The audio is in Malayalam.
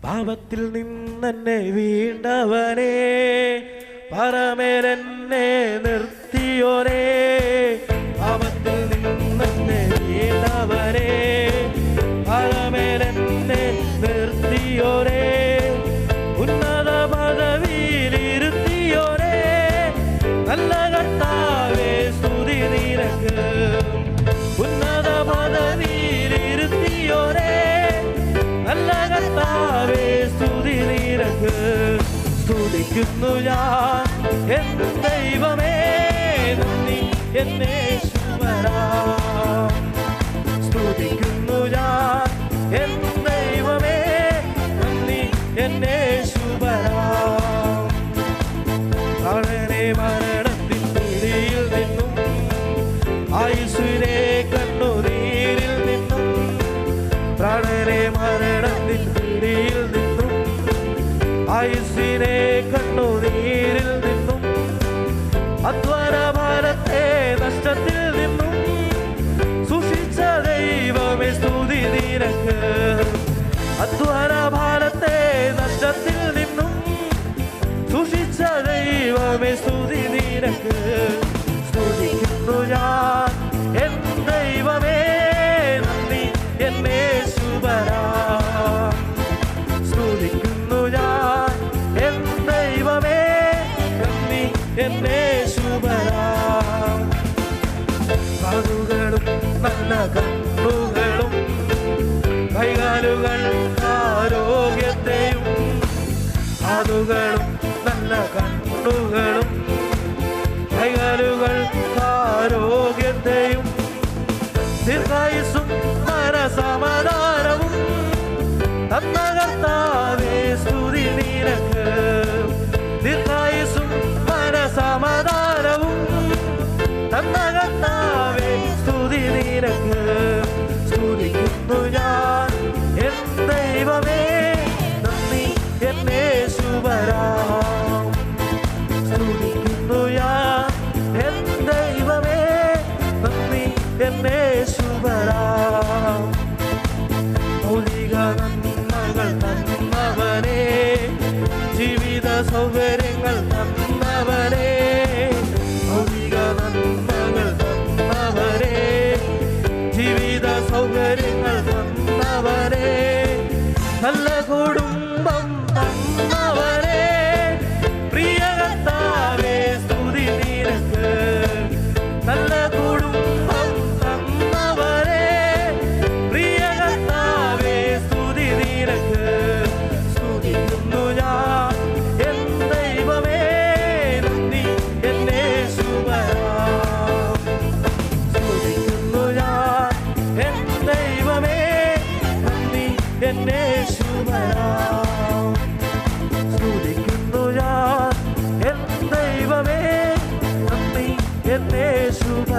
പാപത്തിൽ നിന്നെന്നെ വീണ്ടവനെ, പരമേലെന്നെ നിർത്തിയോരേ. പാപത്തിൽ നിന്നെന്നെ വീണ്ടവനെ, പരമേലെന്നെ നിർത്തിയോരേ. ഉന്നത പദവിയിലിരുത്തിയോരേ, നല്ല കർത്താവേ സ്തുതി നിനക്ക്. ഉന്നത പദവിയിലിരുത്തിയോരേ, നല്ല കർത്താവേ സ്തുതി നിനക്ക്. സ്തുതിക്കുന്നു ഞാൻ എൻ ദൈവമേ, നന്ദി എന്നേശുവരാ. സ്തുതിക്കുന്നു ഞാൻ എൻ ദൈവമേ, നന്ദി എന്നേശുവരാ. പ്രാണനെ മരണത്തിൻ പിടിയിൽ നിന്നും, ആയുസ്സിനെ കണ്ണുനീരിൽ നിന്നും, പ്രാണനെ മരണത്തിൻ പിടിയിൽ നിന്നും, ആയുസ്സിനെ കണ്ണുനീരിൽ നിന്നും, അധ്വാനഭാരത്തെ നഷ്ടത്തിൽ നിന്നും സൂക്ഷിച്ച ദൈവമേ സ്തുതി നിനക്ക്. അധ്വാനഭാരത്തെ നഷ്ടത്തിൽ നിന്നും സൂക്ഷിച്ച ദൈവമേ സ്തുതി നിനക്ക്. സ്തുതിക്കുന്നു ഞാൻ എൻ ദൈവമേ, നന്ദി എന്നേശുവരാ. സ്തുതിക്കുന്നു ഞാൻ എൻ ദൈവമേ, നന്ദി എന്നേശുവരാ. കാതുകളും നല്ല കണ്ണുകളും, കൈകാലുകൾ ആരോഗ്യത്തെയും, കാതുകളും നല്ല കണ്ണുകളും, കൈകാലുകൾ ആരോഗ്യത്തെയും, ദീർഘായുസ്സും മനസമാധാനവും തന്ന കർത്താവേ സ്തുതി നിനക്ക്. ദീർഘായുസ്സും മനസമാധാനവും തന്ന കർത്താവേ സ്തുതി നിനക്ക്. സ്തുതിക്കുന്നു ഞാൻ എൻ ദൈവമേ, നന്ദി എന്നേശുവരാ. സ്തുതിക്കുന്നു ഞാൻ എൻ ദൈവമേ, നന്ദി എന്നേശുവരാ. മൗലിക നന്മകൾ തന്നവനേ, ജീവിത സൗകര്യങ്ങൾ തന്നവനേ, മൗലിക നന്മകൾ തന്നവനേ, ജീവിത സൗകര്യങ്ങൾ തന്നവനേ, നല്ല കുടുംബം തന്നവനേ, പ്രിയ കർത്താവേ സ്തുതി നിനക്ക്. നല്ല കുടുംബം തന്നവനേ, പ്രിയ കർത്താവേ സ്തുതി നിനക്ക്. സ്തുതിക്കുന്നു ഞാൻ എൻ ദൈവമേ, നന്ദി എന്നേശുവരാ. സ്തുതിക്കുന്നു ഞാൻ എൻ ദൈവമേ, നന്ദി എന്നേശുവരാ. സ്തുതിക്കുന്നു ഞാൻ എൻ ദൈവമേ, നന്ദി എന്നേശുവരാ.